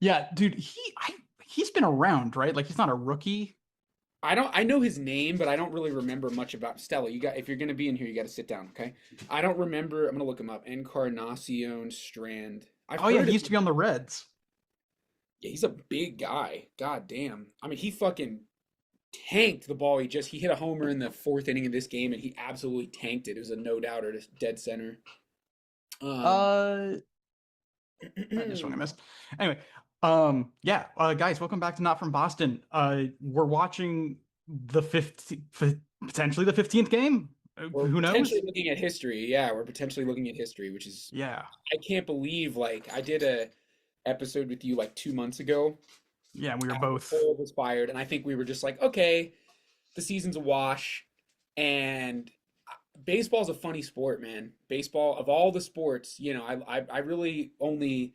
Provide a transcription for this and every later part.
Yeah, dude, he's been around, right? Like he's not a rookie. I know his name, but I don't really remember much about Stella. You got if you're gonna be in here, you got to sit down, okay? I don't remember. I'm gonna look him up. Encarnacion Strand. I've Oh yeah, heard he of used to be him. on the Reds. Yeah, he's a big guy. God damn. I mean, he fucking tanked the ball. He hit a homer in the fourth inning of this game, and he absolutely tanked it. It was a no doubter to dead center. Um, Uh, I just what I missed. Anyway, yeah, guys, welcome back to Not From Boston. We're watching the 15th, potentially the 15th game. we're Who potentially knows? looking at history. Yeah, we're potentially looking at history, which is Yeah, I can't believe like I did a episode with you like 2 months ago yeah, we were after both. Cole was fired, and I think we were just like, okay, the season's a wash, and baseball's a funny sport, man. Baseball of all the sports, I really only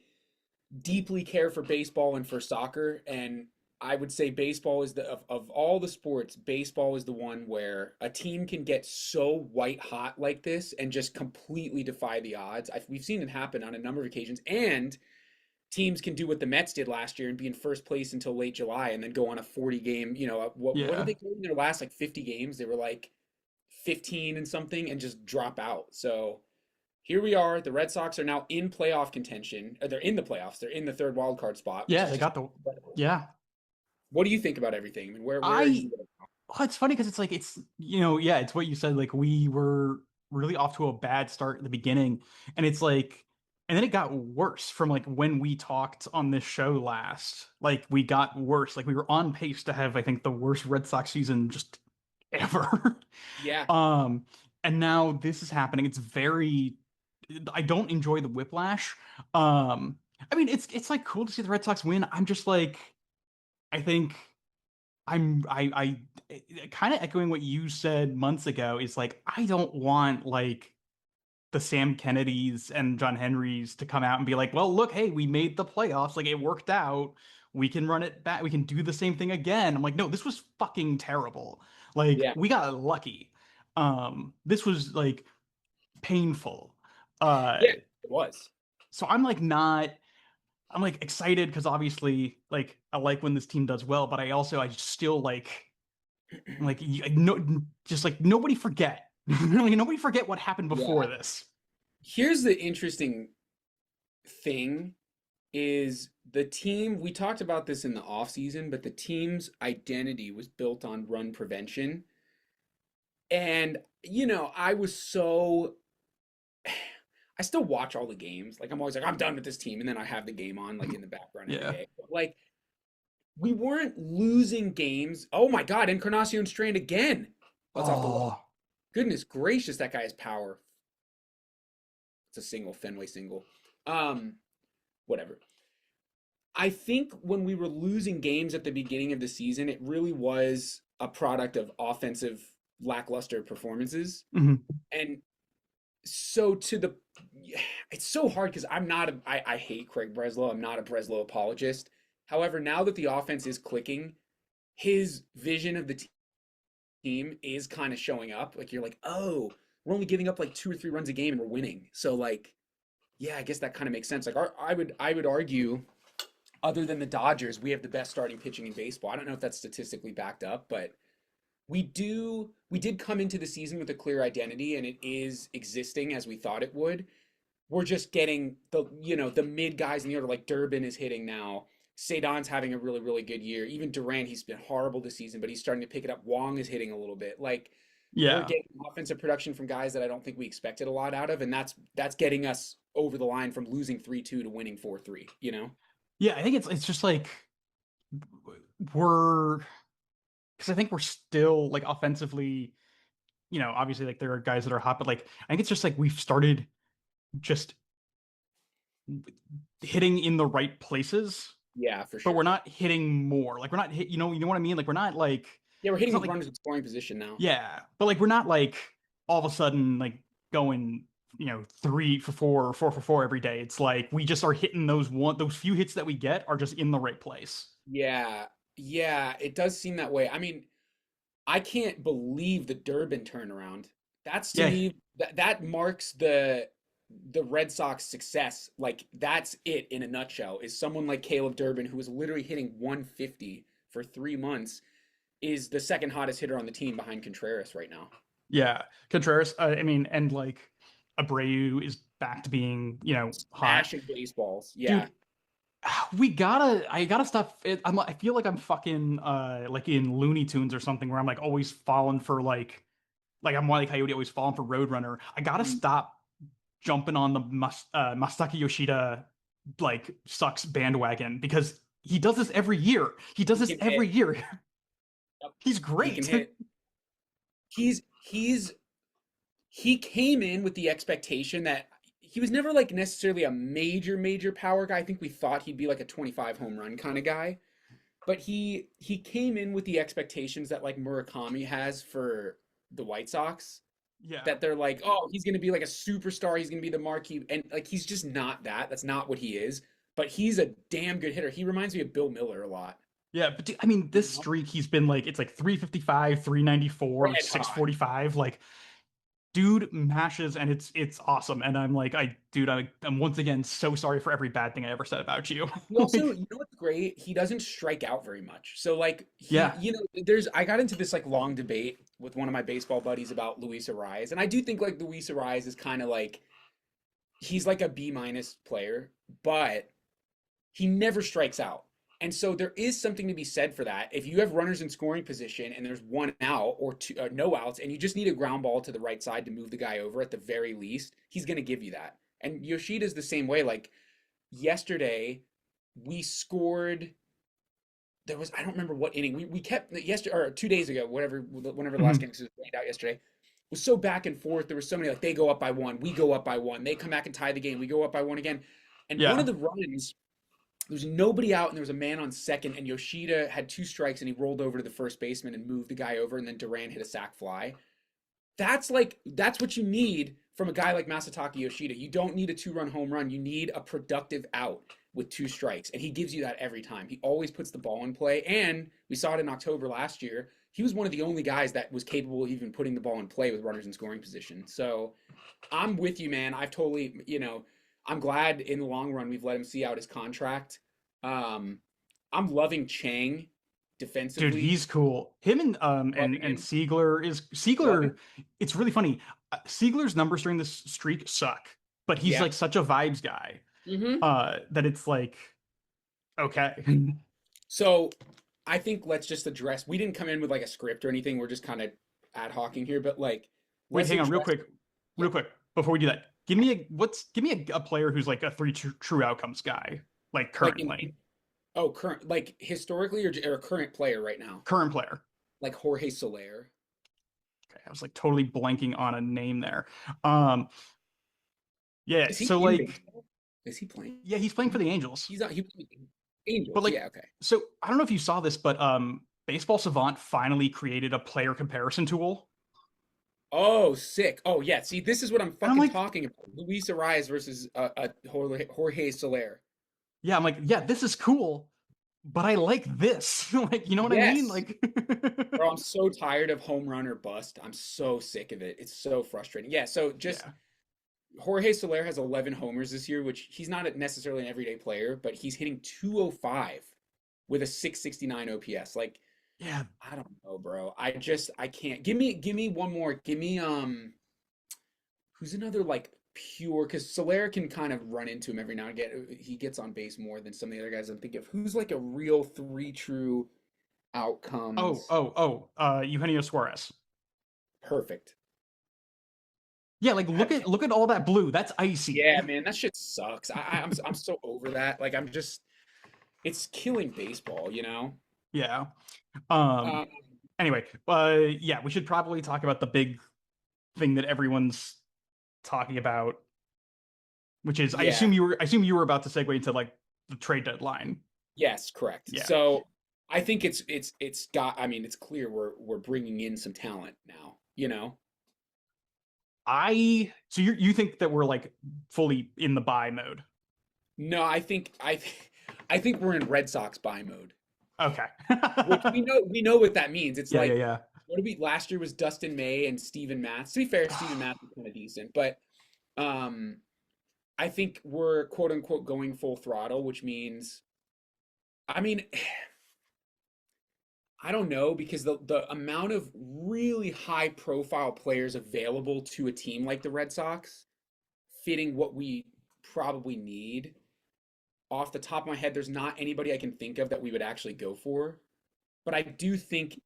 deeply care for baseball and for soccer, and I would say baseball is of all the sports, baseball is the one where a team can get so white hot like this and just completely defy the odds. We've seen it happen on a number of occasions, and teams can do what the Mets did last year and be in first place until late July and then go on a 40 game, what did Yeah, they go in their last like 50 games? They were like 15 and something and just drop out. So here we are. The Red Sox are now in playoff contention. They're in the playoffs. They're in the third wild card spot, which yeah, is they just got the. incredible. Yeah, What do you think about everything? I mean, where are I. you? Oh, it's funny because it's like yeah, it's what you said. Like we were really off to a bad start at the beginning, and it's like, and then it got worse from like when we talked on this show last. Like we got worse. Like we were on pace to have, I think, the worst Red Sox season just ever. Yeah, Um, and now this is happening. It's very. I don't enjoy the whiplash. Um, I mean, it's like cool to see the Red Sox win. I'm just like, I think. I kind of echoing what you said months ago is like I don't want like the Sam Kennedys and John Henrys to come out and be like, well, look, hey, we made the playoffs, like it worked out. We can run it back. We can do the same thing again. I'm like, no, this was fucking terrible. Like yeah, we got lucky. This was like painful. yeah. It was. So I'm like not I'm like excited because obviously like I like when this team does well, but I still like I'm like no, just like nobody forget. Really, nobody forget what happened before Yeah. this. Here's the interesting thing is the team we talked about this in the off season, but the team's identity was built on run prevention. And I was so I still watch all the games. Like I'm always like, I'm done with this team, and then I have the game on like in the background every Yeah. day. But like we weren't losing games. Oh my God, Encarnacion Strand again. That's off the wall. Oh, Goodness gracious, that guy has power. It's a single, Fenway single. Um, Whatever. I think when we were losing games at the beginning of the season, it really was a product of offensive lackluster performances. mhm. And so to the it's so hard because I hate Craig Breslow. I'm not a Breslow apologist. However, now that the offense is clicking, his vision of the team is kind of showing up. Like you're like, oh, we're only giving up like 2 or 3 runs a game and we're winning. So like, yeah, I guess that kind of makes sense. Like I would argue, other than the Dodgers, we have the best starting pitching in baseball. I don't know if that's statistically backed up, but we did come into the season with a clear identity and it is existing as we thought it would. We're just getting the mid guys in the order like Durbin is hitting now. Sadon's having a really really good year. Even Durant, he's been horrible this season, but he's starting to pick it up. Wong is hitting a little bit. Like we're Yeah. getting offensive production from guys that I don't think we expected a lot out of, and that's getting us over the line from losing 3-2 to winning 4-3. Yeah, I think it's just like we're because I think we're still like offensively, obviously like there are guys that are hot, but like I think it's just like we've started just hitting in the right places, Yeah, for but we're sure. not hitting more. Like we're not hit, you know what I mean? Like we're not like Yeah, we're it's not hitting like runners in scoring position now. yeah, but like we're not like all of a sudden like going, 3 for 4 or 4 for 4 every day. It's like we just are hitting those few hits that we get are just in the right place. Yeah, yeah, it does seem that way. I mean, I can't believe the Durbin turnaround. That's to Yeah, me that marks the the Red Sox success, like that's it in a nutshell, is someone like Caleb Durbin, who was literally hitting 150 for 3 months, is the second hottest hitter on the team behind Contreras right now. Yeah, Contreras. I mean, and like Abreu is back to being, hot, Smashing baseballs. Yeah. dude. I gotta stop it. I feel like I'm fucking like in Looney Tunes or something where I'm like always falling for like I'm Wile E. Coyote always falling for Roadrunner. I gotta Mhm. stop jumping on the Masaki Yoshida like sucks bandwagon because he does this every year. He does He this can every hit. year. Yep. He's He can great. hit. He's he came in with the expectation that he was never like necessarily a major power guy. I think we thought he'd be like a 25 home run kind of guy. But he came in with the expectations that like Murakami has for the White Sox, Yeah. that they're like, oh, he's going to be like a superstar, he's going to be the marquee, and like he's just not that. That's not what he is. But he's a damn good hitter. He reminds me of Bill Miller a lot. Yeah, but I mean, You this know? streak he's been like it's like 355, 394, Red six hot. forty five. Like, dude mashes and it's awesome. And I'm like, I'm once again so sorry for every bad thing I ever said about you. He also, Like, you know what's great? He doesn't strike out very much. So like he, yeah, there's I got into this like long debate with one of my baseball buddies about Luis Ariz, and I do think like Luis Ariz is kind of like he's like a B minus player, but he never strikes out. And so there is something to be said for that. If you have runners in scoring position and there's one out or two, no outs, and you just need a ground ball to the right side to move the guy over at the very least, he's going to give you that. And Yoshida's the same way. Like yesterday, we scored. There was I don't remember what inning we kept yesterday or 2 days ago, whenever the last mhm, game was played out yesterday was so back and forth. There was so many like they go up by one, we go up by one, they come back and tie the game, we go up by one again. And one of yeah, the runs, there was nobody out and there was a man on second, and Yoshida had two strikes and he rolled over to the first baseman and moved the guy over, and then Duran hit a sac fly. That's what you need from a guy like Masataka Yoshida. You don't need a two-run home run. You need a productive out with two strikes, and he gives you that every time. He always puts the ball in play, and we saw it in October last year. He was one of the only guys that was capable of even putting the ball in play with runners in scoring position. So I'm with you, man. I've totally, I'm glad in the long run we've let him see out his contract. Um, I'm loving Chang dude, defensively. he's cool. Him Loving and him. Siegler is Loving. Siegler. It's really funny. Siegler's numbers during this streak suck, but he's Yeah. like such a vibes guy Hmm. that it's like okay. So I think let's just address. We didn't come in with like a script or anything. We're just kind of ad hocing here, but like Wait, let's hang on, address. Yeah. real quick before we do that. Give me a player who's like a three true outcomes guy, like Like currently, oh, current, like historically, or a current player right now, current player. like Jorge Soler. Okay, I was like totally blanking on a name there. Um, yeah, Is he so in like, baseball? Is he playing? yeah, he's playing for the Angels, He's not. but Angels. like, Yeah. Okay. so I don't know if you saw this, but Baseball Savant finally created a player comparison tool, Oh, sick. Oh, yeah. See, this is what I'm and I'm fucking like, talking about. Luis Ariz versus Jorge Soler. yeah, I'm like, yeah, this is cool, but I like this, like, you know what I mean, Yes. like, Bro, I'm so tired of home run or bust. I'm so sick of it. It's so frustrating. Yeah, so just yeah, Jorge Soler has 11 homers this year, which he's not necessarily an everyday player, but he's hitting 205 with a 669 OPS. Like, yeah. I don't know, bro. I can't. Give me one more. Give me who's another like pure, because Soler can kind of run into him every now and again. He gets on base more than some of the other guys I'm thinking of. Who's like a real three true outcomes? Eugenio Suarez. Perfect. Yeah, like Have, look at all that blue. That's icy. yeah, man, that shit sucks. I'm so over that. Like I'm just it's killing baseball, you know? Yeah. Um Um, anyway, yeah, we should probably talk about the big thing that everyone's talking about, which is yeah, I assume you were about to segue into like the trade deadline. yes, correct. Yeah. So I think it's got. I mean, it's clear we're bringing in some talent now. You know? You think that we're like fully in the buy mode. No, I think we're in Red Sox buy mode, Okay. which we know what that means. It's Yeah, yeah, like yeah. what did we last year was Dustin May and Steven Matz. To be fair, Steven Matz was kind of decent, but um I think we're quote unquote going full throttle, which means, I mean, I don't know because the amount of really high profile players available to a team like the Red Sox, fitting what we probably need. Off the top of my head, there's not anybody I can think of that we would actually go for. But I do think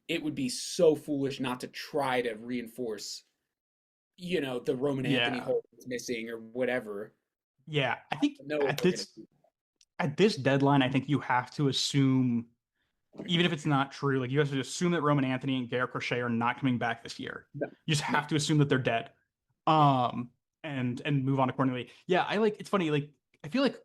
it would be so foolish not to try to reinforce, the Roman Anthony Yeah. hole that's missing or whatever. Yeah. I think I know if at we're gonna this do at this deadline, I think you have to assume, even if it's not true, like you have to assume that Roman Anthony and Garrett Crochet are not coming back this year. that. You just No, have to assume that they're dead. yeah. Um and move on accordingly. Yeah, it's funny, like I feel like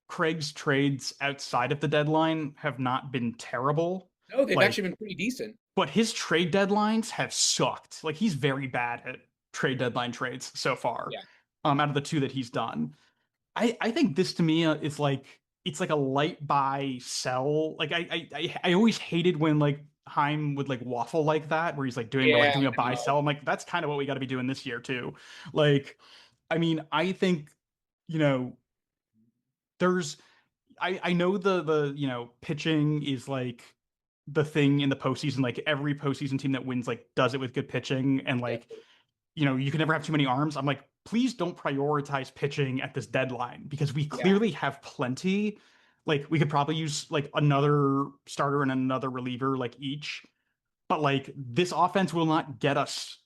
Craig's trades outside of the deadline have not been terrible. No, they've Like, actually been pretty decent. but his trade deadlines have sucked. Like he's very bad at trade deadline trades so far. Yeah. Out of the two that he's done. I think this to me is like it's like a light buy sell. Like I always hated when like Heim would like waffle like that, where he's like doing we're like Yeah, doing a I buy know. sell. I'm like, that's kind of what we got to be doing this year too. Like, I mean, I think, you know, there's I know the pitching is like the thing in the postseason. Like every postseason team that wins like does it with good pitching, and Yeah. like you can never have too many arms. I'm like, please don't prioritize pitching at this deadline because we Yeah. clearly have plenty. Like we could probably use like another starter and another reliever like each, but like this offense will not get us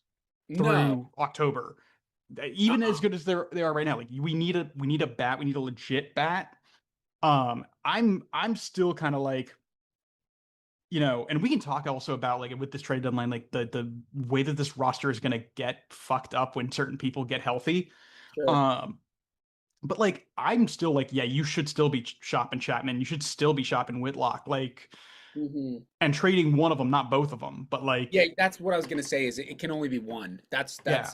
No. through October. Even as Uh-uh. good as they are right now, like we need a bat, we need a legit bat. I'm still kind of like, and we can talk also about like with this trade deadline, like the way that this roster is gonna get fucked up when certain people get healthy. Sure. Um, but like I'm still like, yeah, you should still be shopping Chapman, you should still be shopping Whitlock, like, Hmm. and trading one of them, not both of them. But Yeah, like, that's what I was gonna say is it can only be one. yeah,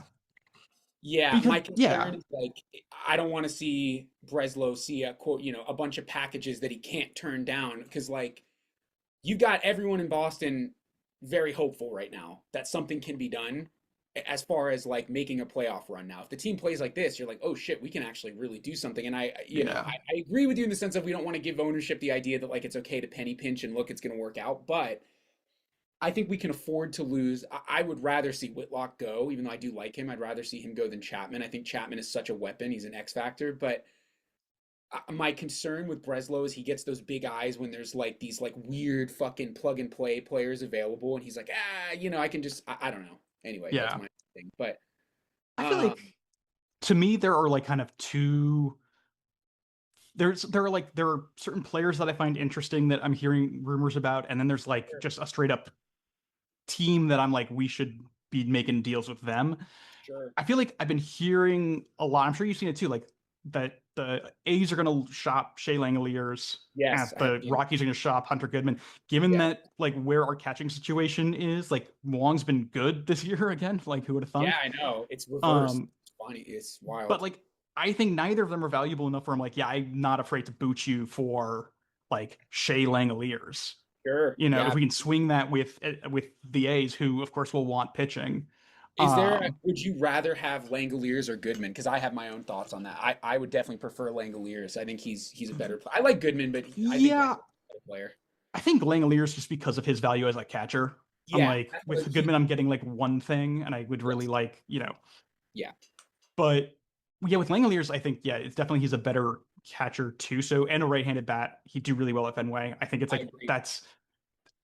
Yeah, because my yeah, concern is like I don't want to see Breslow see a quote, a bunch of packages that he can't turn down because like you got everyone in Boston very hopeful right now that something can be done as far as like making a playoff run now. If the team plays like this, you're like, oh shit, we can actually really do something. And yeah, I agree with you in the sense of we don't want to give ownership the idea that like it's okay to penny pinch and look, it's going to work out. But I think we can afford to lose. I would rather see Whitlock go, even though I do like him. I'd rather see him go than Chapman. I think Chapman is such a weapon. He's an X factor. But my concern with Breslow is he gets those big eyes when there's like these like weird fucking plug and play players available, and he's like, I can just I don't know. Anyway, that's yeah. my thing. But I feel like um, to me there are like kind of two. There are certain players that I find interesting that I'm hearing rumors about, and then there's like sure, just a straight up team that I'm like we should be making deals with them. sure. I feel like I've been hearing a lot. I'm sure you've seen it too, like that the A's are going to shop Shea Langoliers and Yes, I have the seen it. Rockies are going to shop Hunter Goodman. Given Yeah, that like where our catching situation is, like Wong's been good this year again. Like who would have yeah, thunk? I know. It's reversed. Um, It's funny. It's but wild. like I think neither of them are valuable enough where I'm like, yeah, I'm not afraid to boot you for like Shea Langoliers. Sure. If Yeah. we can swing that with the A's, who of course will want pitching. Is would you rather have Langoliers or Goodman? Because I have my own thoughts on that. I would definitely prefer Langoliers. I think he's a better player. I like Goodman, but I think Langoliers Yeah, is a better player. I think Langoliers just because of his value as a catcher. I'm Yeah, like that's what with he. Goodman, I'm getting like one thing, and I would really Yes, like. yeah, But yeah, with Langoliers, I think yeah, it's definitely he's a better catcher too. So and a right-handed bat, he'd do really well at Fenway. I think it's I like agree. that's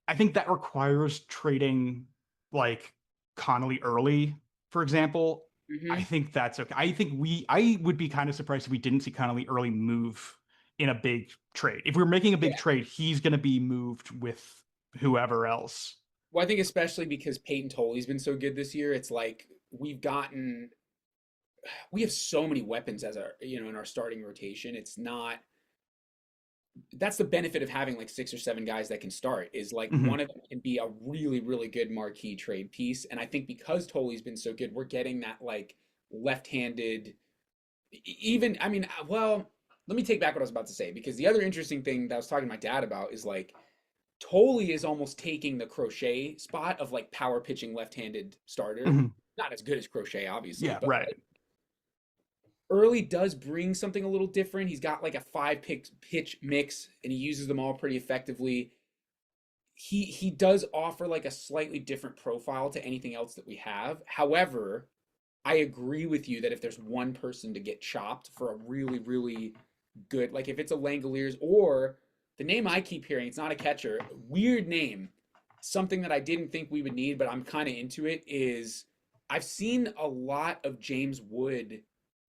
I think that requires trading like Connolly early, for example. I Hmm. think that's okay. I would be kind of surprised if we didn't see Connolly early move in a big trade. If we were making a big Yeah. trade, he's going to be moved with whoever else. Well, I think especially because Peyton Toley's been so good this year, it's like we have so many weapons as our in our starting rotation. It's not that's the benefit of having like six or seven guys that can start is like one Mhm. of them can be a really, really good marquee trade piece. And I think because Toley's been so good, we're getting that like left-handed, even, I mean, well, let me take back what I was about to say because the other interesting thing that I was talking to my dad about is like Toley is almost taking the Crochet spot of like power pitching left-handed starter. Mhm. Not as good as Crochet, obviously, Yeah, but right. like Early does bring something a little different. He's got like a pitch mix, and he uses them all pretty effectively. He does offer like a slightly different profile to anything else that we have. However, I agree with you that if there's one person to get chopped for a really, really good, like if it's a Langoliers or the name I keep hearing, it's not a catcher, weird name, something that I didn't think we would need, but I'm kind of into it, is I've seen a lot of James Wood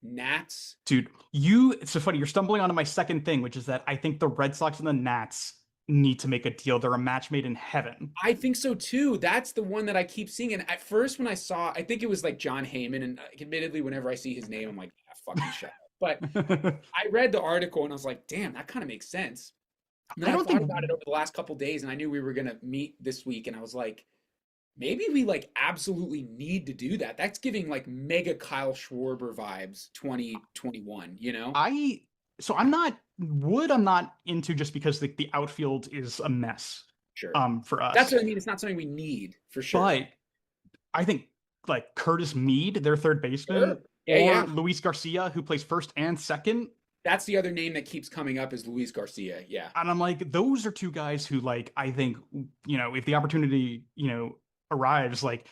Nats. Dude, it's so funny. You're stumbling onto my second thing, which is that I think the Red Sox and the Nats need to make a deal. They're a match made in heaven. I think so too. That's the one that I keep seeing. And at first, when I saw, I think it was like John Heyman. And admittedly, whenever I see his name, I'm like, ah, fucking shut up. But I read the article and I was like, damn, that kind of makes sense. And I then I don't thought think about it over the last couple days, and I knew we were gonna meet this week, and I was like, maybe we like absolutely need to do that. That's giving like mega Kyle Schwarber vibes, 2021. You know? I so I'm not Wood. I'm not into just because the outfield is a mess. Sure. For That's us, what I mean. It's not something we need for sure. but I think like Curtis Mead, their third baseman, Sure. Yeah, or yeah. Luis Garcia, who plays first and second. That's the other name that keeps coming up is Luis Garcia. Yeah. And I'm like, those are two guys who, like, I think, if the opportunity, arrives, like,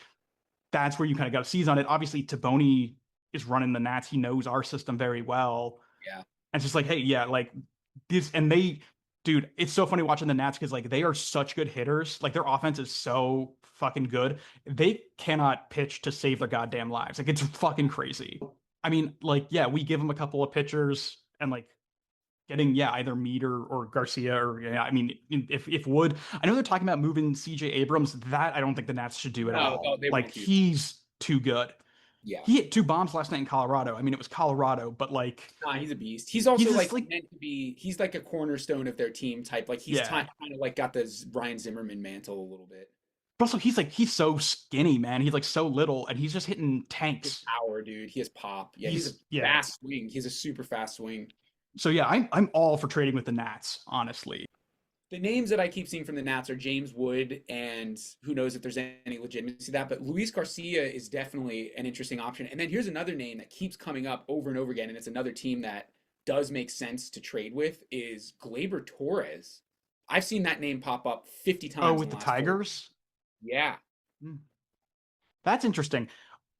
that's where you kind of got to seize on it. Obviously, Taboni is running the Nats. He knows our system very well. Yeah. And it's just like, hey, yeah, like this, and dude, it's so funny watching the Nats because like they are such good hitters. Like their offense is so fucking good. They cannot pitch to save their goddamn lives. Like it's fucking crazy. I mean, like, yeah, we give them a couple of pitchers and like getting, yeah, either Mead or Garcia or, yeah, I mean, if Wood, I know they're talking about moving CJ Abrams. That I don't think the Nats should do at all. No, they Like won't do. he's too good. Yeah. He hit two bombs last night in Colorado. I mean, it was Colorado, but like Nah, he's a beast. He's also he's like just like, meant to be. He's like a cornerstone of their team type. Like he's yeah. kind of like got the Ryan Zimmerman mantle a little bit. But also, he's so skinny, man. He's like so little, and he's just hitting His tanks. power, dude. He has pop. Yeah, he's a Yeah. fast swing. He's a super fast swing. So yeah, I'm all for trading with the Nats, honestly. The names that I keep seeing from the Nats are James Wood, and who knows if there's any legitimacy to that. But Luis Garcia is definitely an interesting option. And then here's another name that keeps coming up over and over again, and it's another team that does make sense to trade with is Gleyber Torres. I've seen that name pop up 50 times. Oh, with the Tigers? Yeah. That's interesting.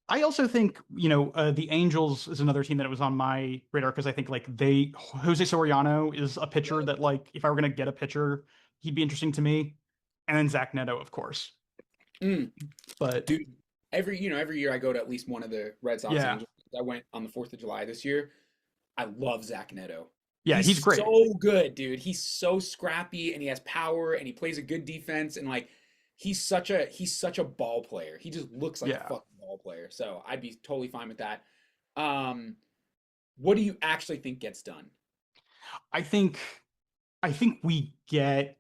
I also think, the Angels is another team that was on my radar because I think like Jose Soriano is a pitcher that like if I were going to get a pitcher, he'd be interesting to me. And then Zach Neto, of course. But dude, every year I go to at least one of the Red Sox yeah. Angels. I went on the 4th of July this year. I love Zach Neto. Yeah, he's great. So good, dude. He's so scrappy and he has power and he plays a good defense and like he's such a ball player. He just looks like a fucking ball player. So I'd be totally fine with that. What do you actually think gets done? I think we get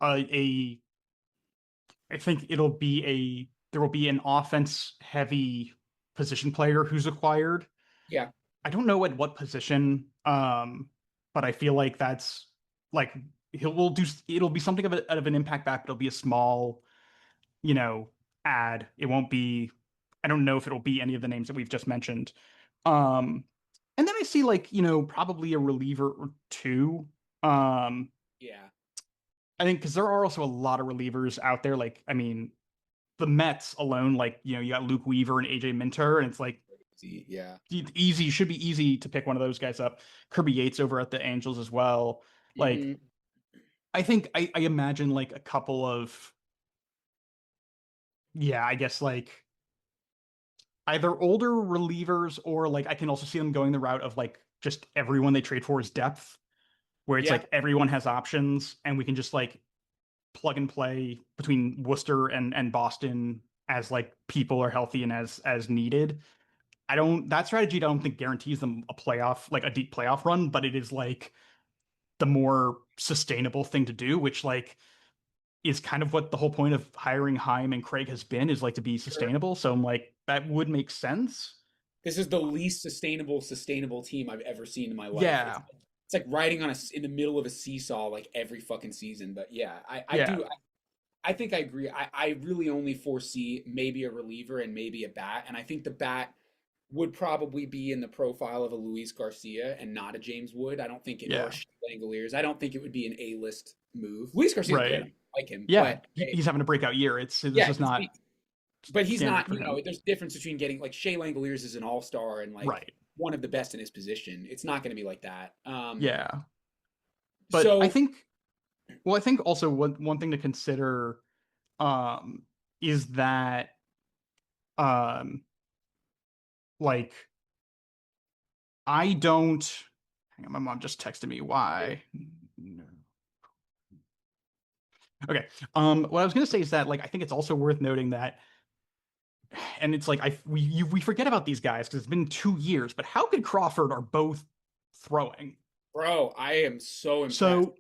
I think there will be an offense heavy position player who's acquired. Yeah. I don't know at what position, but I feel like that's like it'll be something of an impact back, but it'll be a small, ad. It won't be, I don't know if it'll be any of the names that we've just mentioned. And then I see like, probably a reliever or two. Yeah. I think because there are also a lot of relievers out there. Like, I mean, the Mets alone, like, you got Luke Weaver and AJ Minter, and it's like, yeah, easy, should be easy to pick one of those guys up. Kirby Yates over at the Angels as well. Like, I think I imagine like a couple of, yeah, I guess like either older relievers or like I can also see them going the route of like just everyone they trade for is depth, where it's like everyone has options and we can just like plug and play between Worcester and Boston as like people are healthy and as needed. That strategy I don't think guarantees them a deep playoff run, but it is like the more sustainable thing to do, which like is kind of what the whole point of hiring Heim and Craig has been, is like to be sustainable. So I'm like, that would make sense. This is the least sustainable team I've ever seen in my life. Yeah. It's like riding in the middle of a seesaw like every fucking season. But yeah, I think I agree. I really only foresee maybe a reliever and maybe a bat. And I think the bat would probably be in the profile of a Luis Garcia and not a James Wood. I don't think it, or Yeah. Langoliers. I don't think it would be an A-list move. Luis Garcia's great. Right. I like him, Yeah. but He's having a breakout year. This yeah, is not but he's standard not. for him. There's a difference between getting like Shea Langoliers is an all-star and like Right. one of the best in his position. It's not going to be like that. Yeah. But I So think, well, I think also one thing to consider um is that um like I don't hang on, my mom just texted me why. No. Okay. What I was gonna say is that like I think it's also worth noting that, and it's like we forget about these guys because it's been 2 years, but how good Crawford are both throwing? bro, I am so impressed. So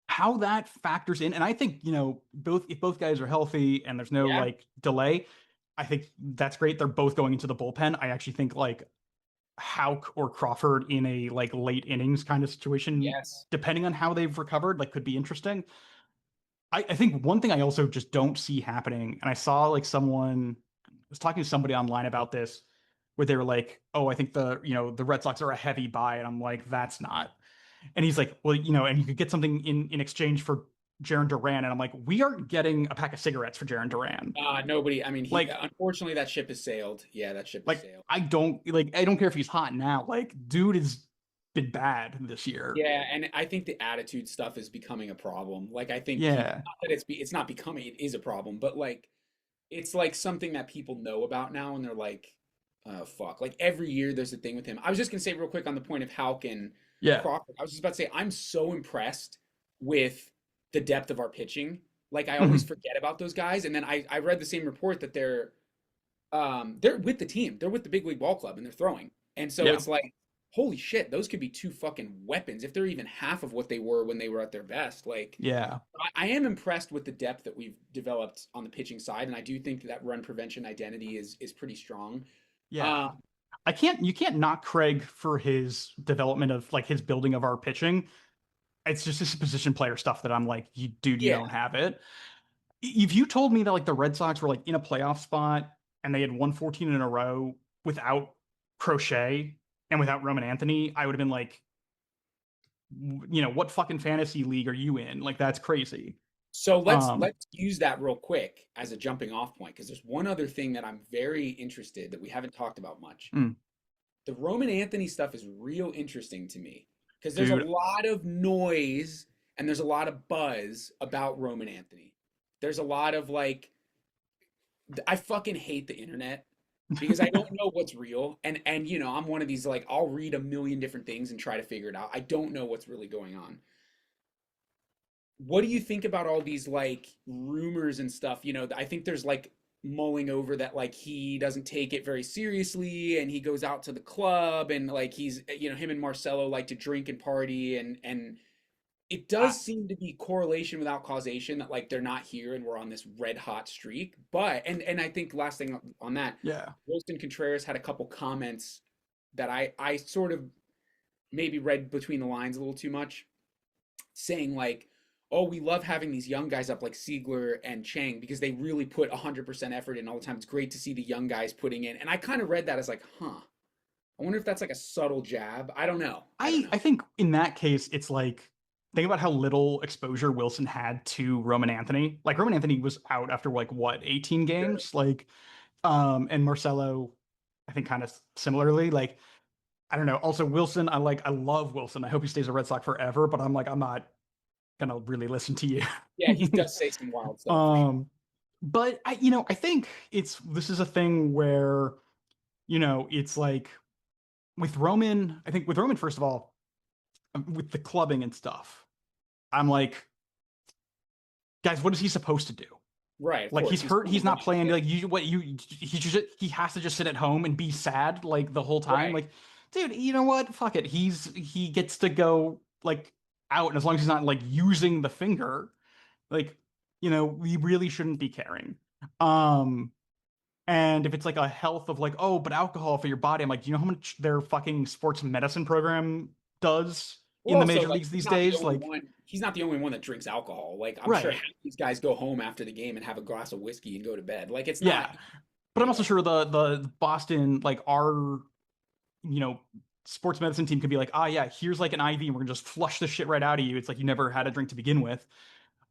how that factors in, and I think both if both guys are healthy and there's no Yeah. like delay, I think that's great. They're both going into the bullpen. I actually think like Hauk or Crawford in a like late innings kind of situation, Yes. depending on how they've recovered, like could be interesting. I think one thing I also just don't see happening, and I saw like someone was talking to somebody online about this, where they were like, "Oh, I think the Red Sox are a heavy buy," and I'm like, "That's not." And he's like, "Well, and you could get something in exchange for Jaron Duran," and I'm like, "We aren't getting a pack of cigarettes for Jaron Duran." Nobody. I mean, he Like, unfortunately that ship has sailed. Yeah, that ship has like sailed. I don't care if he's hot now. Like, dude has been bad this year. Yeah, and I think the attitude stuff is becoming a problem. Like I think people, Yeah, not that it's not becoming, it is a problem, but like it's like something that people know about now and they're like, fuck. Like every year there's a thing with him. I was just gonna say real quick on the point of Houck and yeah. Crawford. I was just about to say I'm so impressed with the depth of our pitching. Like I always Mhm. forget about those guys. And then I read the same report that they're with the team. They're with the big league ball club and they're throwing. And so Yeah, it's like, holy shit, those could be two fucking weapons if they're even half of what they were when they were at their best. Like yeah, I am impressed with the depth that we've developed on the pitching side, and I do think that run prevention identity is pretty strong. yeah. Um, You can't knock Craig for his development of like his building of our pitching. It's just this position player stuff that I'm like, dude, you yeah. don't have it. If you told me that like the Red Sox were like in a playoff spot and they had won 14 in a row without Crochet and without Roman Anthony, I would have been like, what fucking fantasy league are you in? Like that's crazy. So Um, let's use that real quick as a jumping off point because there's one other thing that I'm very interested that we haven't talked about much. mm, The Roman Anthony stuff is real interesting to me because there's a dude, lot of noise and there's a lot of buzz about Roman Anthony. There's a lot of like I fucking hate the internet because I don't know what's real and I'm one of these like I'll read a million different things and try to figure it out. I don't know what's really going on. What do you think about all these like rumors and stuff? I think there's like mulling over that like he doesn't take it very seriously and he goes out to the club and like he's him and Marcelo like to drink and party and it I, does seem to be correlation without causation that like they're not here and we're on this red hot streak. But and I think last thing on that, yeah, Wilson Contreras had a couple comments that I sort of maybe read between the lines a little too much, saying like, "Oh, we love having these young guys up like Siegler and Chang because they really put 100% effort in all the time. It's great to see the young guys putting in." And I kind of read that as like, "Huh. I wonder if that's like a subtle jab. I don't know. I don't I know." think in that case, it's like think about how little exposure Wilson had to Roman Anthony. Like Roman Anthony was out after like what 18 Sure. games, like and Marcelo, I think kind of similarly. Like I don't know. Also Wilson, I love Wilson. I hope he stays a Red Sox forever, but I'm like I'm not gonna really listen to you. Yeah, he does say some wild stuff for sure. um, but I think this is a thing where it's like with Roman. I think with Roman, first of all, with the clubbing and stuff, I'm like, guys, what is he supposed to do? Right, of Like course. he's He's hurt. He's not playing. yeah, Like he has to just sit at home and be sad like the whole time. right. Like, dude, you know what? Fuck it. He gets to go like out, and as long as he's not like using the finger, like we really shouldn't be caring. Um, and if it's like a health of like, oh, but alcohol for your body, I'm like, do you know how much their fucking sports medicine program does Well, in the also, major like, leagues these days? Like, he's not the only one that drinks alcohol. Like, I'm sure half right. these guys go home after the game and have a glass of whiskey and go to bed. Like, it's Yeah. not But I'm also sure the Boston, like our, you know, sports medicine team could be like, ah, yeah, here's like an IV, and we're gonna just flush this shit right out of you. It's like you never had a drink to begin with.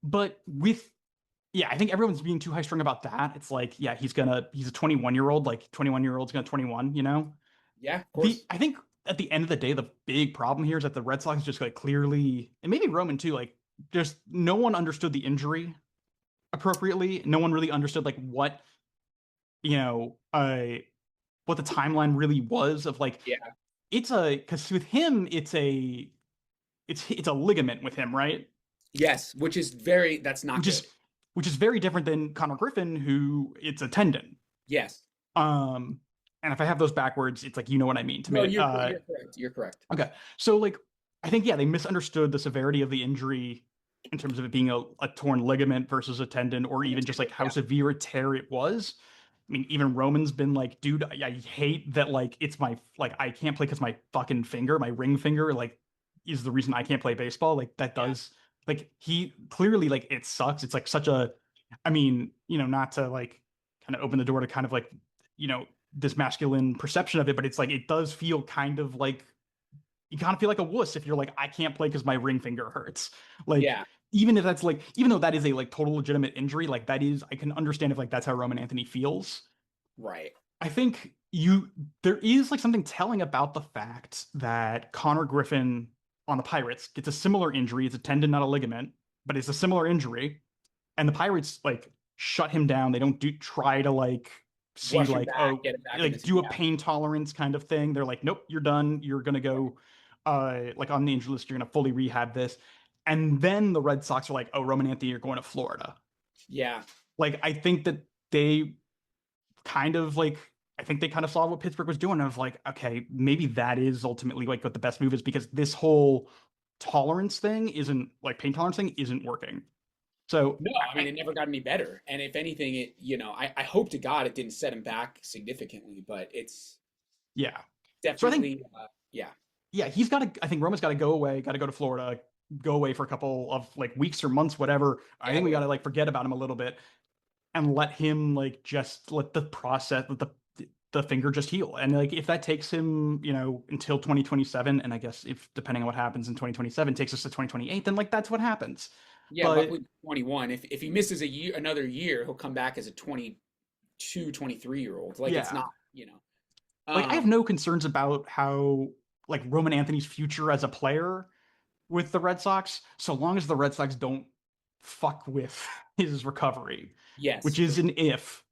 But with yeah, I think everyone's being too high strung about that. It's like, yeah, he's a 21-year-old, like 21-year-old's gonna 21, you know? Yeah, of The course. I think at the end of the day, the big problem here is that the Red Sox just like clearly, and maybe Roman too, like just no one understood the injury appropriately. No one really understood like what, you know, what the timeline really was of like Yeah. it's a because with him it's a ligament with him, right? Yes, that's not Which is good. which is very different than Connor Griffin, who it's a tendon. Yes. Um, and if I have those backwards, it's like you know what I mean to No, me. you're correct. You're correct. Okay, so like I think yeah, they misunderstood the severity of the injury in terms of it being a torn ligament versus a tendon, or even just like how Yeah. severe a tear it was. I mean, even Roman's been like, dude, I hate that like it's my like I can't play because my fucking finger, my ring finger, like is the reason I can't play baseball. Like that Yeah. does like he clearly like it sucks. It's like such a I mean, not to like kind of open the door to kind of like, you know, this masculine perception of it, but it's like it does feel kind of like you kind of feel like a wuss if you're like, I can't play because my ring finger hurts. Like, Yeah. even if that's like, even though that is a like total legitimate injury, like that is, I can understand if like that's how Roman Anthony feels. Right. I think there is like something telling about the fact that Connor Griffin on the Pirates gets a similar injury. It's a tendon, not a ligament, but it's a similar injury. And the Pirates like shut him down. They don't try to like see Rush him like, back, oh, get him back in the like team. do a Yeah. pain tolerance kind of thing. They're like, nope, you're done. You're gonna go like on the injury list, you're gonna fully rehab this. And then the Red Sox are like, oh, Roman Anthony, you're going to Florida. Yeah. Like I think that they kind of like I think they kind of saw what Pittsburgh was doing. I was like, okay, maybe that is ultimately like what the best move is because this whole tolerance thing isn't like pain tolerance thing isn't working. So No, I mean, it never got any better. And if anything, I hope to God it didn't set him back significantly, but it's yeah. So I think definitely, yeah. yeah, he's got to. I think Roman's got to go away. Got to go to Florida. Go away for a couple of like weeks or months, whatever. I Yeah. think we got to like forget about him a little bit and let him like just let the process, let the finger just heal. And like if that takes him, until 2027, and I guess if depending on what happens in 2027 takes us to 2028, then like that's what happens. Yeah. But Luckily, 21. If he misses another year, he'll come back as a 22, 23-year old. Like it's yeah, not, like I have um, no concerns about how like Roman Anthony's future as a player with the Red Sox, so long as the Red Sox don't fuck with his recovery, yes, which for is sure. an if,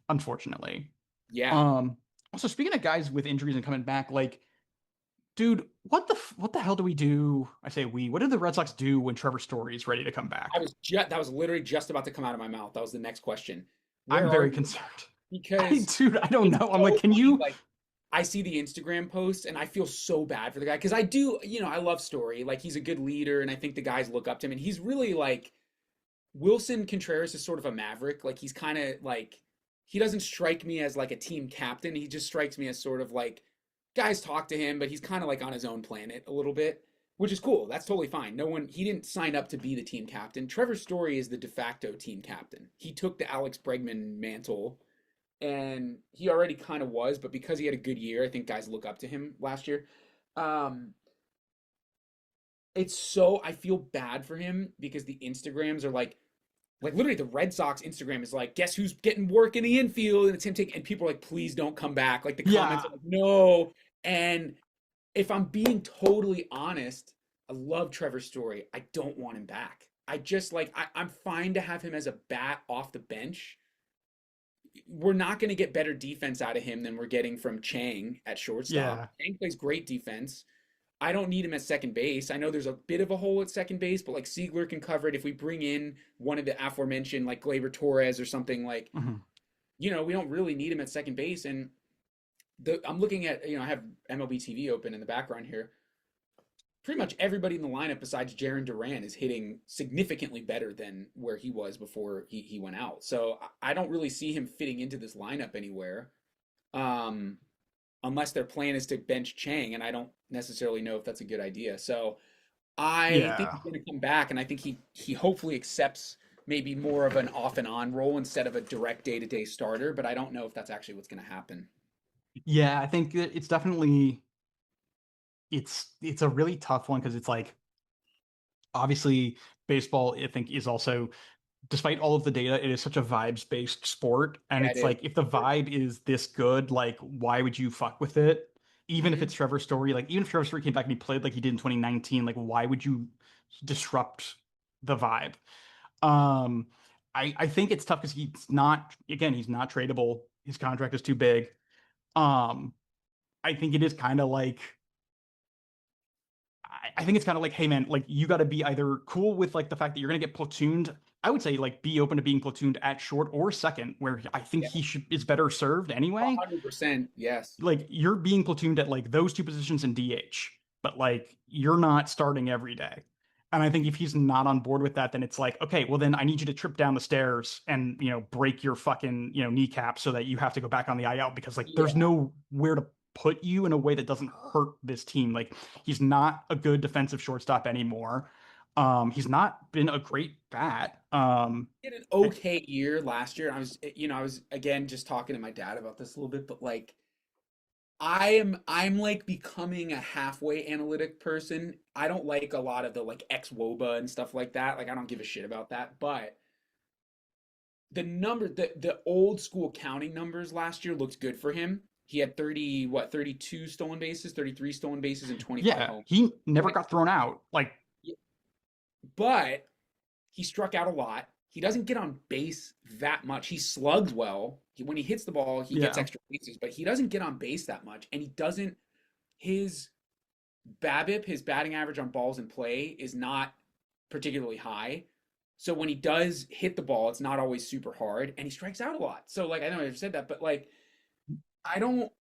unfortunately. Yeah. Um, Also speaking of guys with injuries and coming back, like, dude, what the hell do we do? I say we. What did the Red Sox do when Trevor Story is ready to come back? That was literally just about to come out of my mouth. That was the next question. I'm Where are very you? concerned. Because Dude, I don't it's know. I'm like, so can funny. you? Like, I see the Instagram post and I feel so bad for the guy because I do, I love Story. Like, he's a good leader and I think the guys look up to him. And he's really like Wilson Contreras is sort of a maverick. Like, he's kind of like, he doesn't strike me as like a team captain. He just strikes me as sort of like guys talk to him, but he's kind of like on his own planet a little bit, which is cool. That's totally fine. He didn't sign up to be the team captain. Trevor Story is the de facto team captain. He took the Alex Bregman mantle and he already kind of was, but because he had a good year, I think guys look up to him last year. Um, I feel bad for him because the Instagrams are like literally the Red Sox Instagram is like, guess who's getting work in the infield, and it's him taking, and people are like, please don't come back. Like the comments Yeah, are like, no. And if I'm being totally honest, I love Trevor Story. I don't want him back. I just like I'm fine to have him as a bat off the bench. We're not going to get better defense out of him than we're getting from Chang at shortstop. yeah, Chang plays great defense. I don't need him at second base. I know there's a bit of a hole at second base, but like Siegler can cover it if we bring in one of the aforementioned like Gleyber Torres or something like, mhm, we don't really need him at second base. And I'm looking at, I have MLB TV open in the background here. Pretty much everybody in the lineup besides Jaron Duran is hitting significantly better than where he was before he went out. So I don't really see him fitting into this lineup anywhere. Um, Unless their plan is to bench Chang, and I don't necessarily know if that's a good idea. So I think yeah. he's going to come back, and I think he hopefully accepts maybe more of an off and on role instead of a direct day-to-day starter, but I don't know if that's actually what's going to happen. Yeah, I think it's definitely it's a really tough one because it's like obviously baseball I think is also despite all of the data, it is such a vibes based sport. And Yeah, it it's is. like, if the vibe is this good, like, why would you fuck with it? Even if Hmm. it's Trevor Story, like, even if Trevor Story came back and he played like he did in 2019, like, why would you disrupt the vibe? Um, I think it's tough because he's not, again, he's not tradable. His contract is too big. Um, I think it is kind of like, I think it's kind of like, hey man, like you got to be either cool with like the fact that you're gonna get platooned. I would say like be open to being platooned at short or second, where I think Yeah, he should is better served anyway. 100%. Yes. Like you're being platooned at like those two positions in DH, but like you're not starting every day. And I think if he's not on board with that, then it's like, okay, well then I need you to trip down the stairs and break your fucking kneecap so that you have to go back on the IL because like there's Yeah. nowhere to put you in a way that doesn't hurt this team. Like he's not a good defensive shortstop anymore. He's not been a great bat. He had an okay year last year. I was, I was again just talking to my dad about this a little bit, but like I'm like becoming a halfway analytic person. I don't like a lot of the like ex-WOBA and stuff like that. Like I don't give a shit about that. But the old school counting numbers last year looked good for him. He had 32 stolen bases, 33 stolen bases, and 25 Yeah, home. he never Right? got thrown out. Like, But he struck out a lot. He doesn't get on base that much. He slugs well. When he hits the ball, he gets yeah, extra bases, but he doesn't get on base that much. And he doesn't, his BABIP, his batting average on balls in play, is not particularly high. So when he does hit the ball, it's not always super hard, and he strikes out a lot. So like I know I've said that, but like I don't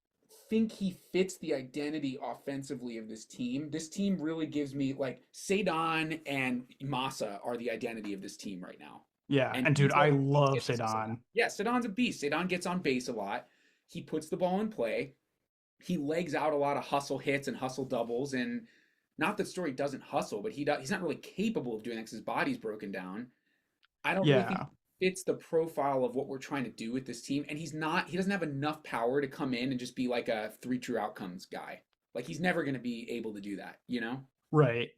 think he fits the identity offensively of this team. This team really gives me like Cedon and Massa are the identity of this team right now. yeah. And And dude, he's I like love antithesis of that. Cedon. Yeah, Cedon's a beast. Cedon gets on base a lot. He puts the ball in play. He legs out a lot of hustle hits and hustle doubles. And not that Story doesn't hustle, but he's not really capable of doing that because his body's broken down. I don't really think Yeah, he fits the profile of what we're trying to do with this team. And he doesn't have enough power to come in and just be like a three true outcomes guy. Like he's never going to be able to do that, you know? right.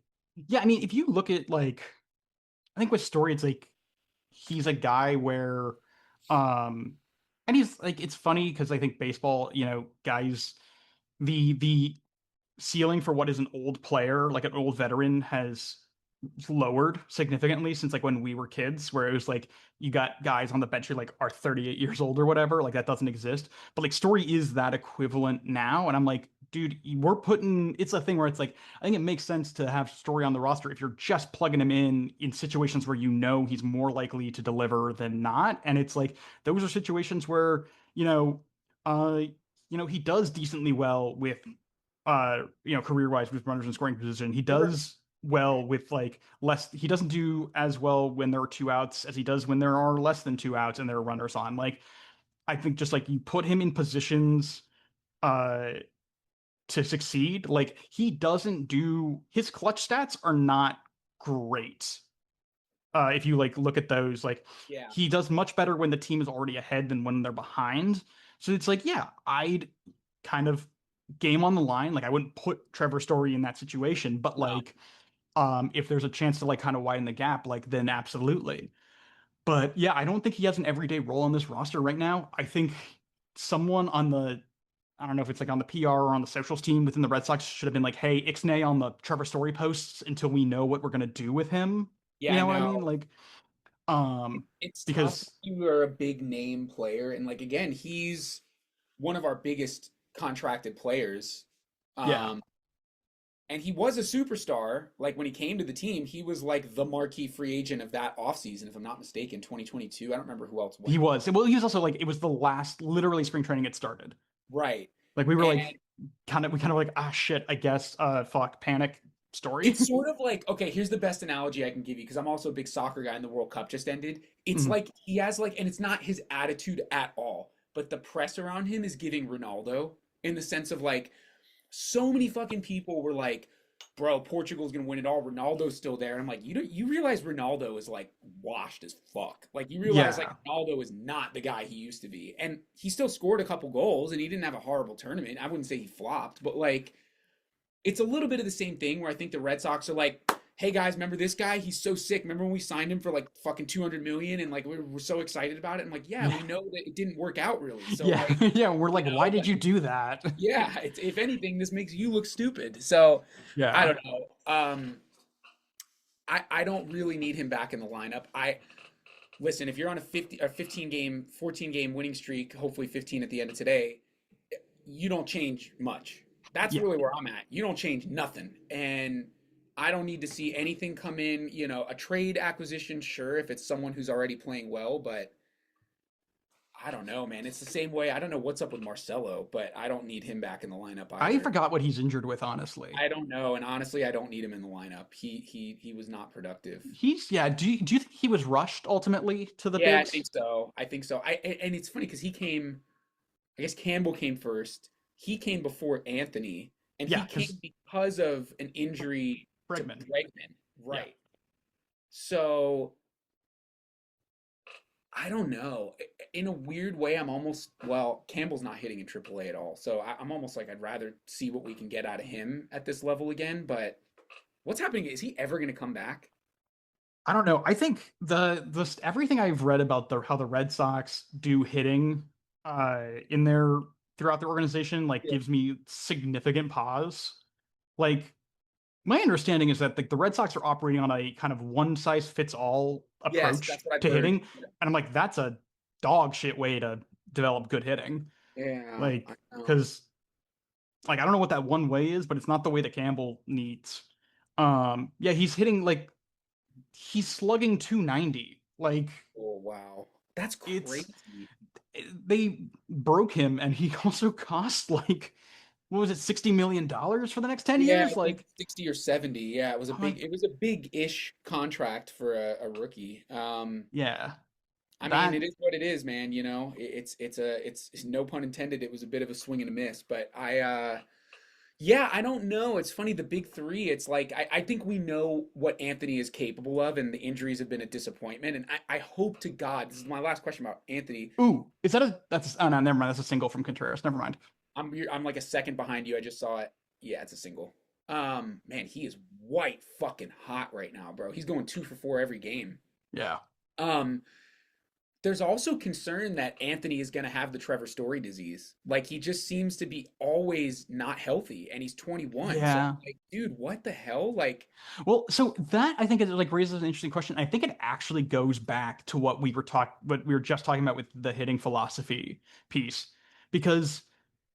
Yeah, I mean, if you look at like, I think with Story, it's like he's a guy where, um, and he's like, it's funny because I think baseball, guys, the ceiling for what is an old player, like an old veteran, has lowered significantly since like when we were kids, where it was like you got guys on the bench who like are 38 years old or whatever, like that doesn't exist. But like Story is that equivalent now, and I'm like, dude, we're putting it's a thing where it's like I think it makes sense to have Story on the roster if you're just plugging him in situations where he's more likely to deliver than not, and it's like those are situations where uh he does decently well with career wise with runners in scoring position. He does well with like less. He doesn't do as well when there are two outs as he does when there are less than two outs and there are runners on. Like I think just like you put him in positions uh to succeed. Like he doesn't do his clutch stats are not great. If you like look at those, like Yeah. he does much better when the team is already ahead than when they're behind. So it's like, yeah, I'd kind of game on the line. Like I wouldn't put Trevor Story in that situation, but No. like if there's a chance to like kind of widen the gap, like then absolutely. But yeah, I don't think he has an everyday role on this roster right now. I think someone on the I don't know if it's like on the PR or on the socials team within the Red Sox should have been like, hey, Ixnay on the Trevor Story posts until we know what we're gonna do with him. You Yeah, know what I no. mean? Like, It's tough because when you are a big name player. And like again, he's one of our biggest contracted players. yeah, Um, and he was a superstar. Like when he came to the team, he was like the marquee free agent of that offseason, if I'm not mistaken, 2022. I don't remember who else he went. was. Well, he was also like it was the last literally spring training had started. Right. Like we were And like we kind of like ah shit, I guess fuck panic story. it's sort of like, okay, here's the best analogy I can give you because I'm also a big soccer guy and the World Cup just ended. It's Mhm. like he has like, and it's not his attitude at all, but the press around him is giving Ronaldo in the sense of like, so many fucking people were like, bro, Portugal's gonna win it all. Ronaldo's still there. And I'm like, you realize Ronaldo is like washed as fuck. Like you realize like Yeah. Ronaldo is not the guy he used to be. And he still scored a couple goals and he didn't have a horrible tournament. I wouldn't say he flopped, but like it's a little bit of the same thing where I think the Red Sox are like, hey guys, remember this guy? He's so sick. Remember when we signed him for like fucking 200 million and like we're so excited about it? I'm like, yeah, Yeah. we know that it didn't work out really. So Yeah. like, Yeah. We're you like, why know, did like, you do that? yeah, if anything, this makes you look stupid. So I Yeah. don't know. I don't really need him back in the lineup. I listen, if you're on a 50 or 15 game, 14 game winning streak, hopefully 15 at the end of today, you don't change much. That's Yeah. really where I'm at. You don't change nothing. And I don't need to see anything come in, you know, a trade acquisition, sure, if it's someone who's already playing well, but I don't know, man. It's the same way. I don't know what's up with Marcelo, but I don't need him back in the lineup I either. forgot what he's injured with, honestly. I don't know, and honestly, I don't need him in the lineup. He was not productive. He's yeah. Do you think he was rushed ultimately to the Yeah, I bigs? think so. I think so. And it's funny because he came. I guess Campbell came first. He came before Anthony, and he Yeah, because came because of an injury to Bregman. Bregman. Yeah. Right. So I don't know. In a weird way, I'm almost well. Campbell's not hitting in AAA at all, so I'm almost like I'd rather see what we can get out of him at this level again. But what's happening? Is he ever going to come back? I don't know. I think the everything I've read about the how the Red Sox do hitting in their throughout their organization like Yeah. gives me significant pause. Like my understanding is that the Red Sox are operating on a kind of one size fits all Yes, approach that's what I've to heard. hitting, and I'm like, that's a dog shit way to develop good hitting. Yeah, I Like, know. because like I don't know what that one way is, but it's not the way that Campbell needs. Yeah, he's hitting like he's slugging 290. Like Oh wow, that's it's crazy. they broke him, and he also cost like what was it, $60 million for the next 10 Yeah, years? I think Like, 60 or 70. Yeah, I'm like, it was a big-ish contract for a rookie. yeah, I mean, that it is what it is, man, you know. It's no pun intended, it was a bit of a swing and a miss, but yeah, I don't know. It's funny, the big three, it's like I think we know what Anthony is capable of, and the injuries have been a disappointment. And I hope to God, this is my last question about Anthony. ooh, is that a that's oh no, never mind. That's a single from Contreras. Never mind. I'm like a second behind you. I just saw it. Yeah, it's a single. Man, he is white fucking hot right now, bro. He's going 2 for 4 every game. Yeah. Um, there's also concern that Anthony is gonna have the Trevor Story disease. Like he just seems to be always not healthy, and he's 21. So Yeah. I'm like, dude, what the hell? Like, Well, so that I think it like raises an interesting question. I think it actually goes back to what we were just talking about with the hitting philosophy piece, because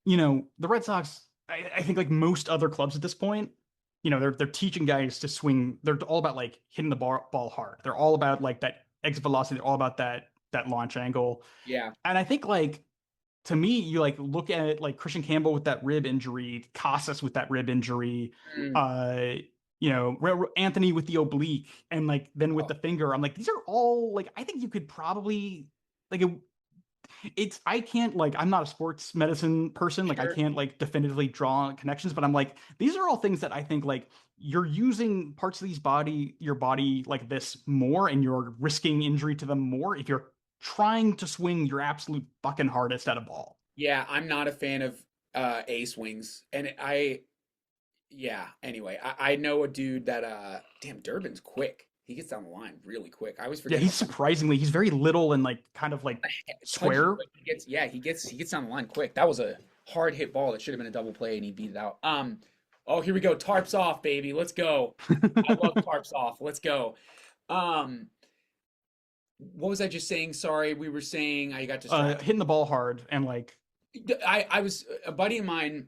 the Red Sox, I think like most other clubs at this point, they're teaching guys to swing. They're all about like hitting the ball hard. They're all about like that exit velocity. They're all about that launch angle. yeah, And I think like to me, you like look at it like Christian Campbell with that rib injury, Casas with that rib injury, mm, uh, Anthony with the oblique, and like then with oh, the finger. I'm like, these are all like I think you could probably like it's I can't like I'm not a sports medicine person, like I sure. can't like definitively draw connections, but I'm like these are all things that I think like you're using parts of your body like this more, and you're risking injury to them more if you're trying to swing your absolute fucking hardest at a ball. Yeah, I'm not a fan of A swings, and yeah. Anyway, I know a dude that damn Durbin's quick. He gets down the line really quick. I always Yeah, forget how he's fast. he's very little and like kind of like Pudgy, square. but he gets down the line quick. That was a hard hit ball that should have been a double play, and he beat it out. Oh, here we go. Tarps off, baby. Let's go. I love tarps off. Let's go. Um, what was I just saying? Sorry, we were saying I got distracted. Hitting the ball hard and like I was a buddy of mine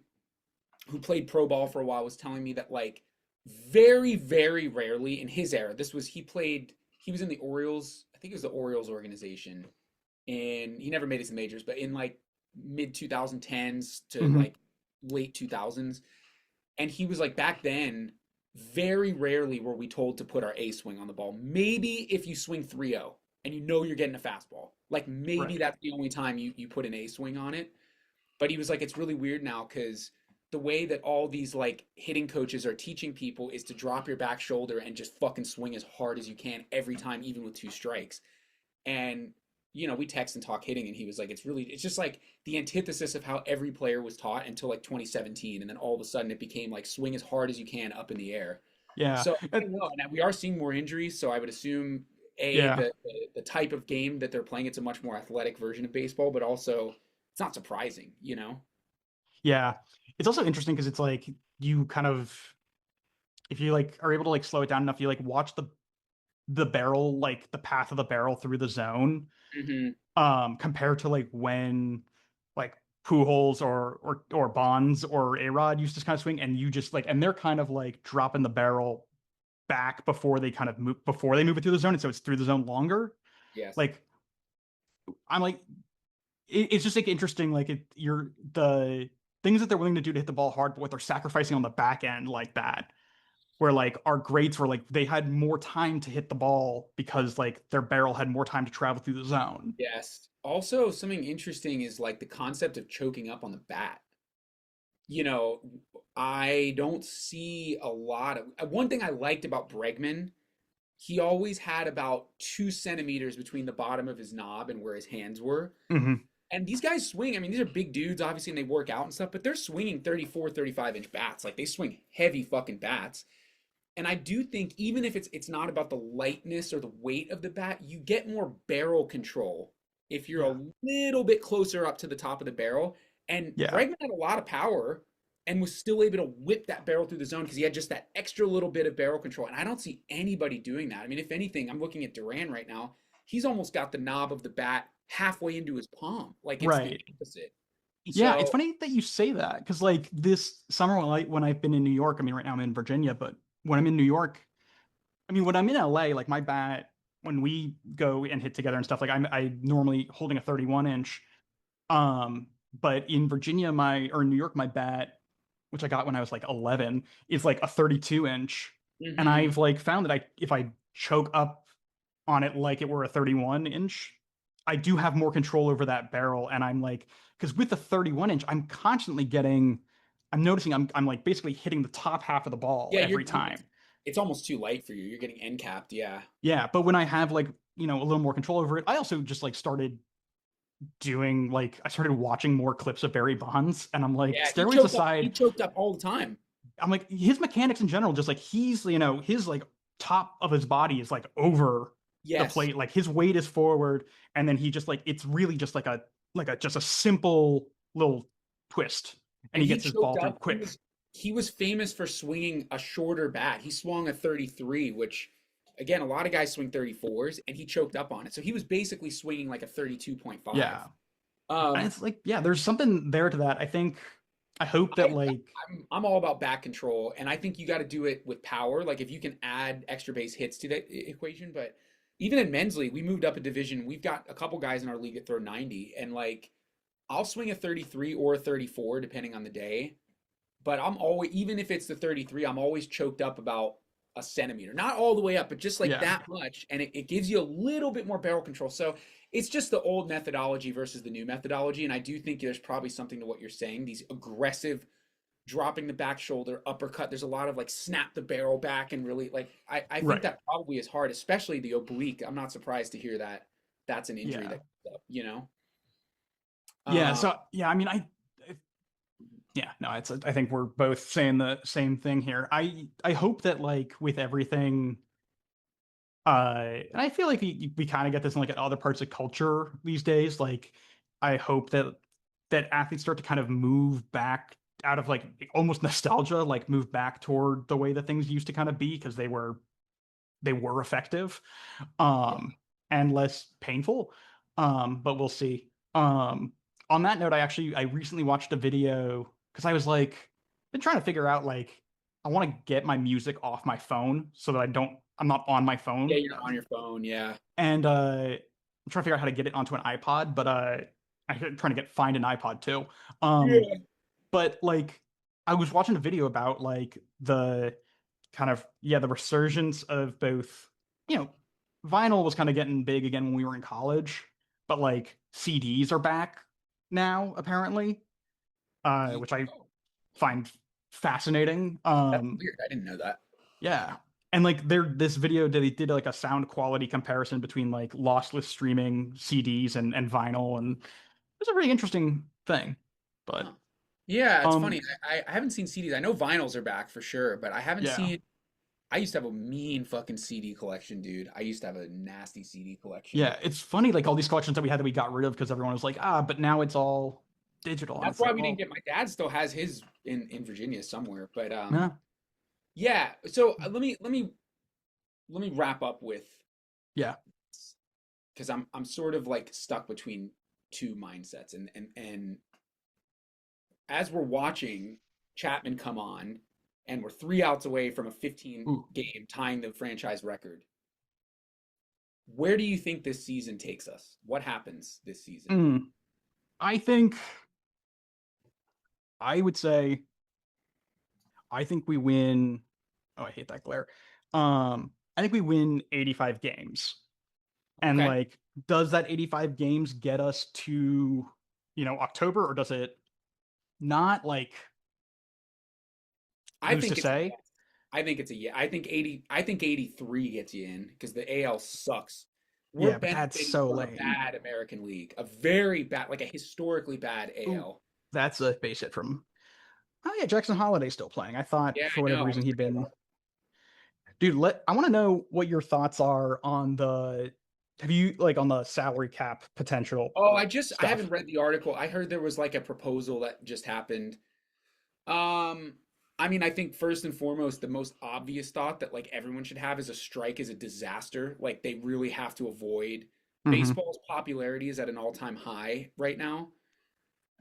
who played pro ball for a while was telling me that like very rarely in his era, he was in the Orioles. I think it was the Orioles organization, and he never made it to majors, but in like mid 2010s to mhm. like late 2000s, and he was like back then very rarely were we told to put our A swing on the ball. Maybe if you swing 3-0 and you know you're getting a fastball, like maybe Right. that's the only time you put an A swing on it. But he was like, it's really weird now because the way that all these like hitting coaches are teaching people is to drop your back shoulder and just fucking swing as hard as you can every time, even with two strikes. And we text and talk hitting, and he was like, it's just like the antithesis of how every player was taught until like 2017, and then all of a sudden it became like swing as hard as you can up in the air. Yeah. So I don't know, and we are seeing more injuries, so I would assume Yeah. the type of game that they're playing, it's a much more athletic version of baseball, but also it's not surprising. Yeah. It's also interesting because it's like you kind of, if you like are able to like slow it down enough, you like watch the barrel, like the path of the barrel through the zone, Hmm. compared to like when like Pujols or Bonds or A-Rod used to kind of swing, and you just like, and they're kind of like dropping the barrel back before they kind of move it through the zone, and so it's through the zone longer. Yes. Like I'm like, it's just like interesting, like you're the things that they're willing to do to hit the ball hard, but what they're sacrificing on the back end like that, where like our greats were like they had more time to hit the ball because like their barrel had more time to travel through the zone. Yes. Also, something interesting is like the concept of choking up on the bat. You know, I don't see a lot of one thing I liked about Bregman, he always had about 2 centimeters between the bottom of his knob and where his hands were. Hmm. And these guys swing. I mean, these are big dudes, obviously, and they work out and stuff, but they're swinging 34, 35-inch bats. Like they swing heavy fucking bats. And I do think even if it's not about the lightness or the weight of the bat, you get more barrel control if you're Yeah. a little bit closer up to the top of the barrel. And Yeah. Bregman had a lot of power and was still able to whip that barrel through the zone because he had just that extra little bit of barrel control. And I don't see anybody doing that. I mean, if anything, I'm looking at Duran right now. He's almost got the knob of the bat halfway into his palm. Like it's the Right. opposite. Yeah, it's So funny that you say that because like this summer when I've been in New York, I mean right now I'm in Virginia, but when I'm in New York, I mean when I'm in LA, like my bat, when we go and hit together and stuff, like I normally holding a 31 inch. Um, but in Virginia, or in New York, my bat, which I got when I was like 11, is like a 32 inch. And mhm. I've like found that if I choke up on it like it were a 31 inch, I do have more control over that barrel. And I'm like, because with the 31 inch, I'm noticing I'm like basically hitting the top half of the ball Yeah, every time. it's almost too light for you. You're getting end capped. Yeah. Yeah. But when I have like, a little more control over it, I also just like I started watching more clips of Barry Bonds, and I'm like, Yeah, steroids he aside, choked up all the time. I'm like his mechanics in general, just like his like top of his body is like over the Yes. plate, like his weight is forward, and then he just like it's really just like a just a simple little twist, and And he he gets his ball choked through up. quick. He was famous for swinging a shorter bat. He swung a 33, which again, a lot of guys swing 34s, and he choked up on it. So he was basically swinging like a 32.5. Yeah, and Um it's like yeah, there's something there to that. I hope that like I'm all about back control, and I think you got to do it with power. Like if you can add extra base hits to that equation, but even in men's league, we moved up a division. We've got a couple guys in our league that throw 90, and like I'll swing a 33 or a 34 depending on the day. But I'm always, even if it's the 33, I'm always choked up about a centimeter. Not all the way up, but just like yeah, that much. And it gives you a little bit more barrel control. So it's just the old methodology versus the new methodology. And I do think there's probably something to what you're saying. These aggressive dropping the back shoulder, uppercut. There's a lot of like snap the barrel back and really like I think right, that probably is hard, especially the oblique. I'm not surprised to hear that that's an injury yeah, that comes up. yeah. Um, So yeah, I mean yeah, no, I think we're both saying the same thing here. I hope that like with everything, and I feel like we kind of get this in like other parts of culture these days. Like, I hope that athletes start to kind of move back out of like almost nostalgia, like move back toward the way that things used to kind of be because they were effective, yeah. um, and less painful. But we'll see. On that note, I recently watched a video because I was like, been trying to figure out like I want to get my music off my phone so that I'm not on my Yeah, phone. you're on your phone. Yeah. And I'm trying to figure out how to get it onto an iPod, but I'm trying to find an iPod too. Um, Yeah. but like I was watching a video about like the kind of the resurgence of both, you know, vinyl was kind of getting big again when we were in college, but like CDs are back now apparently, which I Oh. find fascinating. That's weird. I didn't know that. Yeah. And like this video they did like a sound quality comparison between like lossless streaming CDs and vinyl, and it was a really interesting thing. But Huh. Yeah, it's funny. um I haven't seen CDs. I know vinyls are back for sure, but I haven't yeah. seen. I used to have a mean fucking CD collection, dude. I used to have a nasty CD collection. Yeah, it's funny like all these collections that we had that we got rid of because everyone was like, ah, but now it's all digital. And That's it's why like, we didn't well, get. My dad still has his in Virginia somewhere, but yeah. yeah. So let me wrap up with Yeah. because I'm sort of like stuck between two mindsets, and as we're watching Chapman come on, and we're 3 outs away from a 15 Ooh. game tying the franchise record. Where do you think this season takes us? What happens this season? Mm. I think I would say I think we win. Oh, I hate that glare. I think we win 85 games. And Okay. like, does that 85 games get us to, October, or does it not? Like, I who's to think it's a say? yes. I think it's a yeah. I think 80. I think 83 gets you in because the AL sucks. We're Yeah, but that's benefiting so from a lame. bad American League, a very bad, like a historically bad Ooh, AL. that's a base hit from. Oh yeah, Jackson Holiday's still playing. I thought Yeah, for I whatever know. I reason was he'd thinking been. about Dude, I want to know what your thoughts are on the. Have you like on the salary cap potential Oh, I haven't stuff? read the article. I heard there was like a proposal that just happened. Um, I mean, I think first and foremost, the most obvious thought that like everyone should have is a strike is a disaster. Like they really have to avoid. Hmm. Baseball's popularity is at an all-time high right now.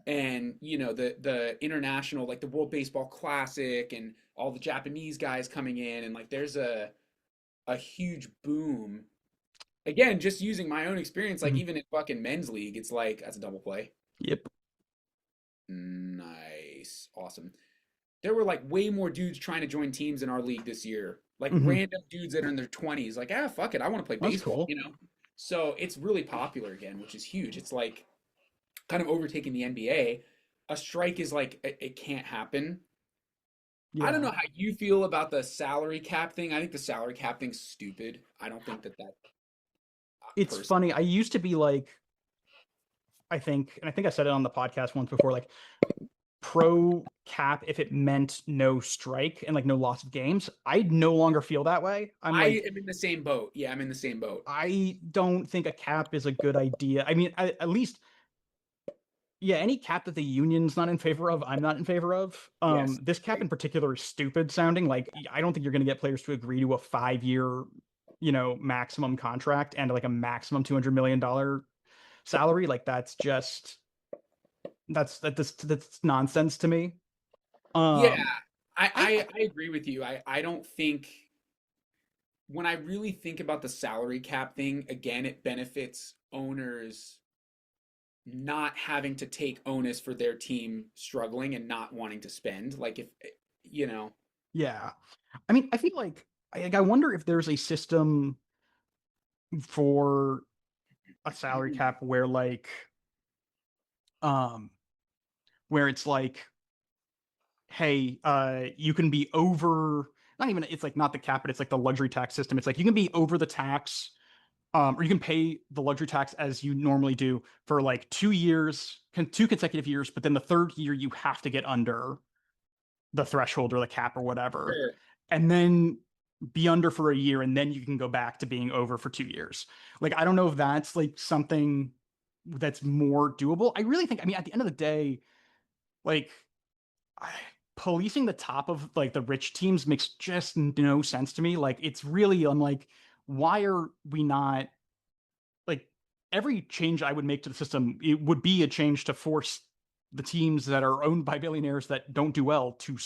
And the international, like the World Baseball Classic and all the Japanese guys coming in, and like there's a huge boom. Again, just using my own experience, like Hmm. even in fucking men's league, it's like that's a double play. Yep. Nice. Awesome. There were like way more dudes trying to join teams in our league this year. Like Hmm. random dudes that are in their 20s, like, ah, fuck it, I want to play That's baseball, cool. So it's really popular again, which is huge. It's like kind of overtaking the NBA. A strike is like it can't happen. I don't Yeah. know how you feel about the salary cap thing. I think the salary cap thing's stupid. I don't think that It's person. funny. I used to be like, I think I said it on the podcast once before, like pro cap if it meant no strike and like no loss of games. I no longer feel that way. I'm I like, am in the same boat. Yeah, I'm in the same boat. I don't think a cap is a good idea. I mean, at least, yeah, any cap that the union's not in favor of, I'm not in favor of. Yes. This cap Right. in particular is stupid sounding. Like, I don't think you're going to get players to agree to a 5 year, maximum contract and like a maximum $200 million salary. Like, that's nonsense to me. Yeah, Um, I I agree with you. I don't think when I really think about the salary cap thing, again, it benefits owners not having to take onus for their team struggling and not wanting to spend. Like if you know, Yeah. I mean, I feel like I wonder if there's a system for a salary cap um where it's like, hey, you can be over, not even, it's like not the cap, but it's like the luxury tax system. It's like you can be over the tax, or you can pay the luxury tax as you normally do for like 2 years, 2 consecutive years, but then the third year you have to get under the threshold or the cap or whatever, sure. and then be under for a year, and then you can go back to being over for 2 years. Like, I don't know if that's like something that's more doable. I really think, I mean, at the end of the day, like, I, policing the top of like the rich teams makes just no sense to me. Like, it's really, I'm like, why are we not like, every change I would make to the system, it would be a change to force the teams that are owned by billionaires that don't do well to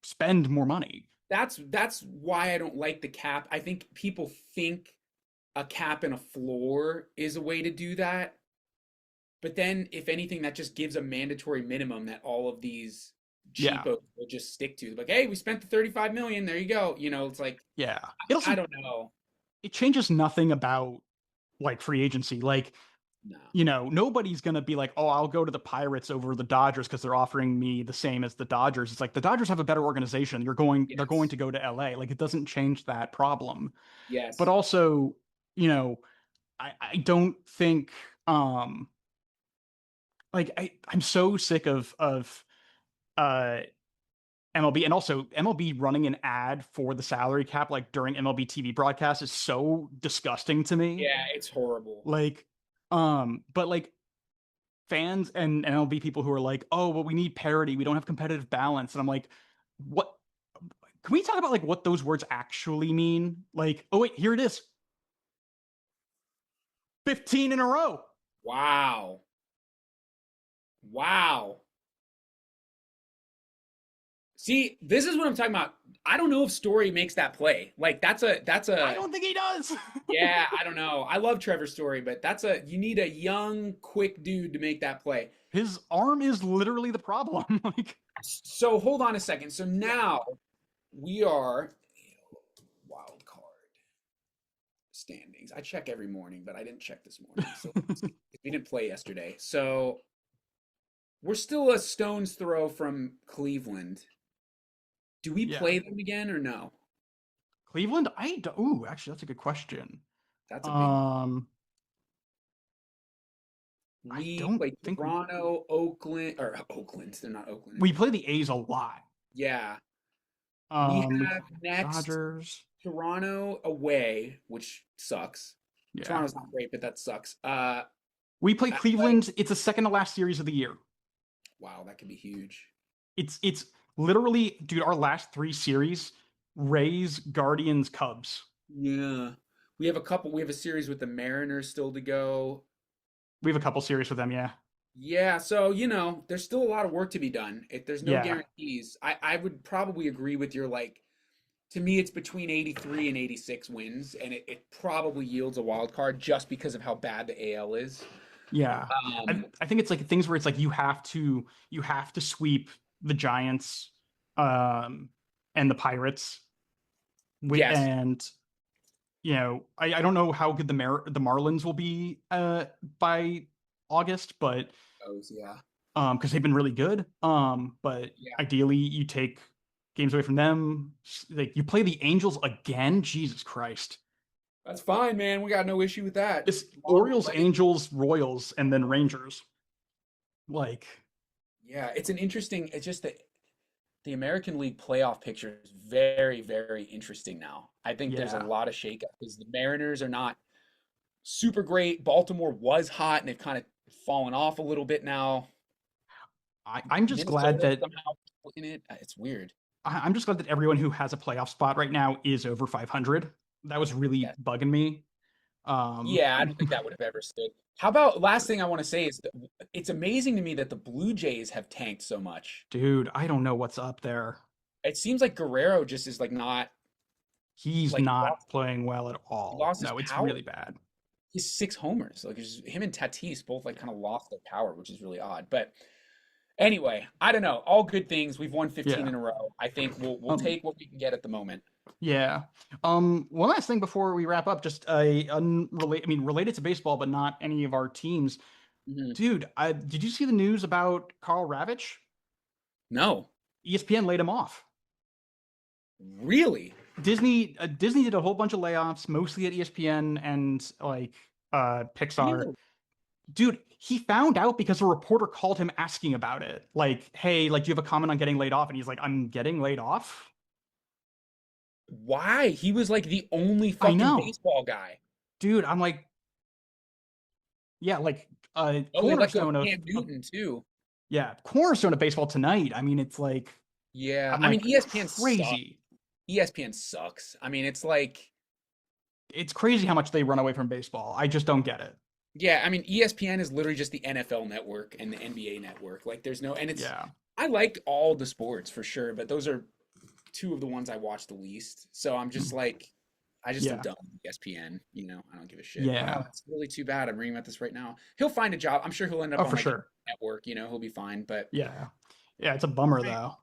spend more money. That's why I don't like the cap. I think people think a cap and a floor is a way to do that. But then, if anything, that just gives a mandatory minimum that all of these Yeah. cheapos will just stick to. Like, hey, we spent the 35 million. There you go. It's like Yeah. It I also, don't know. it changes nothing about like free agency. Like, No. Nobody's going to be like, oh, I'll go to the Pirates over the Dodgers because they're offering me the same as the Dodgers. It's like the Dodgers have a better organization. They're going Yes. to go to LA. Like it doesn't change that problem. But Yes. also, you know, I don't think like I'm so sick of uh MLB, and also MLB running an ad for the salary cap like during MLB TV broadcasts is so disgusting to me. Yeah, it's horrible. Like but like fans and MLB people who are like, "Oh, well we need parity. We don't have competitive balance." And I'm like, "What can we talk about like what those words actually mean?" Like, "Oh wait, here it is. 15 in a row." Wow. Wow. See, this is what I'm talking about. I don't know if Story makes that play. Like that's I a don't think he does. yeah, I don't know. I love Trevor Story, but that's a you need a young, quick dude to make that play. His arm is literally the problem. Like, So hold on a second. So now we are wild card standings. I check every morning, but I didn't check this morning. So we didn't play yesterday. So we're still a stone's throw from Cleveland. Do we yeah. play them again or no? Cleveland, I do, ooh, actually that's a good question. That's a big one. Um, I We don't play think Toronto, Oakland, or Oakland. They're not Oakland we anymore. play the A's a lot. Yeah. We We have next Dodgers. Toronto away, which sucks. Yeah. Toronto's not great, but that sucks. We play I like, Cleveland. It's a second to last series of the year. wow, that could be huge. It's literally, dude, our last three series, Rays, Guardians, Cubs. Yeah. We have a series with the Mariners still to go. We have a couple series with them, yeah. Yeah, so there's still a lot of work to be done. If there's no Yeah. guarantees, I would probably agree with your like to me it's between 83 and 86 wins, and it probably yields a wild card just because of how bad the AL is. Yeah. I, Um, I think it's like things where it's like you have to sweep the Giants um and the Pirates. yes. And I don't know how good the Marlins will be by August, but Oh, yeah. because they've been really good. But Yeah. ideally you take games away from them. Like you play the Angels again. Jesus Christ. That's fine, man. We got no issue with that. It's Long Orioles, play. Angels, Royals, and then Rangers. Like, Yeah, it's just that the American League playoff picture is very, very interesting now. I think there's a yeah. lot of shakeup because the Mariners are not super great. Baltimore was hot and they've kind of fallen off a little bit now. I'm just glad Minnesota that somehow in it. It's weird. I'm just glad that everyone who has a playoff spot right now is over 500. That was really Yeah. bugging me. Um, Yeah, I don't think that would have ever stood. How about last thing I want to say is that it's amazing to me that the Blue Jays have tanked so much. dude, I don't know what's up there. It seems like Guerrero just is like not He's like not playing well at he all. lost his No, it's power. really bad. He's 6 homers. Like him and Tatis both like kind of lost their power, which is really odd. But anyway, I don't know. All good things. We've won 15 Yeah. in a row. I think we'll Um, take what we can get at the moment. yeah. One last thing before we wrap up, just a unrelated, I mean, related to baseball, but not any of our teams. Mhm. Dude, did you see the news about Carl Ravitch? No, ESPN laid him off. really? Disney did a whole bunch of layoffs, mostly at ESPN and like Pixar. Really? Dude, he found out because a reporter called him asking about it. Like, hey, like, do you have a comment on getting laid off? And he's like, I'm getting laid off. Why? He was like the only I fucking know, baseball guy. dude. I'm like, yeah, like Oh, they let go of cornerstone Cam of Newton too. yeah, cornerstone of baseball tonight. I mean, it's like Yeah, I'm I mean like ESPN sucks. crazy. ESPN sucks. I mean, it's like, It's crazy how much they run away from baseball. I just don't get it. yeah, I mean ESPN is literally just the NFL network and the NBA network. Like, there's no, and it's Yeah, I liked all the sports for sure, but those are two of the ones I watch the least. So I'm just like, I just am yeah, done with ESPN. I don't give a shit. Wow, yeah. that's really too bad. I'm reading about this right now. He'll find a job. I'm sure he'll end up Oh, on for like a sure. network. He'll be fine. But Yeah, yeah. It's a bummer right. though.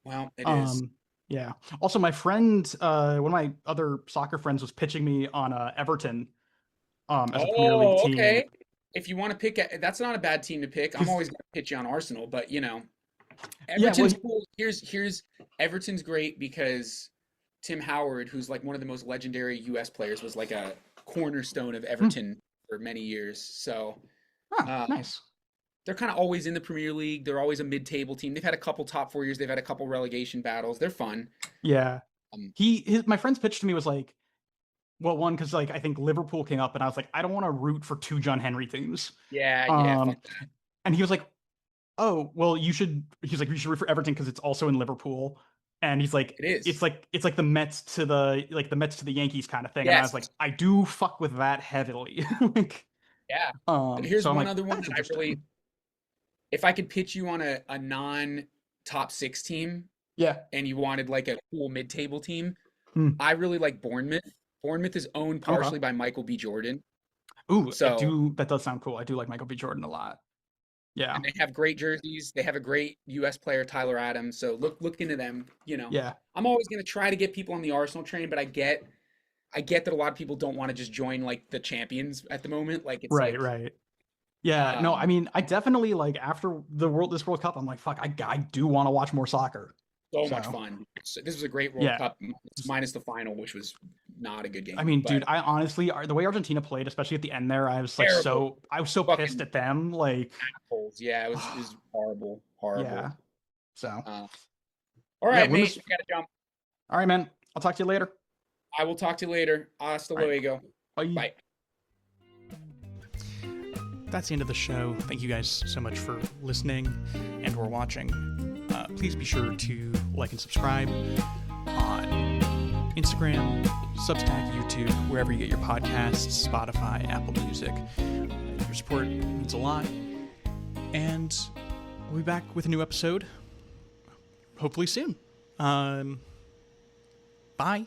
Well, it is. Um, yeah. Also, my friend, one of my other soccer friends was pitching me on Everton as a Premier League Oh, team. okay. if you want to pick, that's not a bad team to pick. I'm 'Cause- always going to pitch you on Arsenal, but you know, yeah, well, Everton's cool. Here's Everton's great because Tim Howard, who's like one of the most legendary U.S. players, was like a cornerstone of hmm, Everton for many years. So um, nice. they're kind of always in the Premier League. They're always a mid-table team. They've had a couple top 4 years. They've had a couple relegation battles. They're fun. Yeah. Um, My friend's pitch to me was like, well, one, because like I think Liverpool came up and I was like, I don't want to root for two John Henry teams. yeah, fuck Um, that. and he was like, oh, well, he's like, you should root for Everton because it's also in Liverpool. And he's like, It is. it's like the Mets to the Yankees kind of thing. And I was like, Yes. I do fuck with that heavily. Like, Yeah. Here's so I'm one like, other one that's that I really, interesting. if I could pitch you on a non top six team Yeah. and you wanted like a cool mid-table team, Hmm. I really like Bournemouth. Bournemouth is owned Okay. partially by Michael B. Jordan. Ooh, So, that does sound cool. I do like Michael B. Jordan a lot. Yeah. and they have great jerseys. They have a great US player, Tyler Adams. So look into them. You know, Yeah. I'm always gonna try to get people on the Arsenal train, but I get that a lot of people don't want to just join like the champions at the moment. Like it's Right, like right. Yeah, no, I um mean, I definitely like after this World Cup, I'm like, fuck, I do want to watch more soccer. so much So, fun. So this was a great World yeah. Cup, minus the final, which was not a good I game. mean, But dude, I honestly, the way Argentina played, especially at the end there, terrible, I was so pissed fucking at them. Like, assholes. Yeah, it was horrible, horrible. yeah. So, Uh, all yeah, right, mate, I gotta jump. all right, man. I'll talk to you later. I will talk to you later. Hasta All right, luego. bye. Bye. That's the end of the show. Thank you guys so much for listening and or watching. Please be sure to like and subscribe on Instagram, Substack, YouTube, wherever you get your podcasts, Spotify, Apple Music. Your support means a lot. And we'll be back with a new episode hopefully soon. Bye.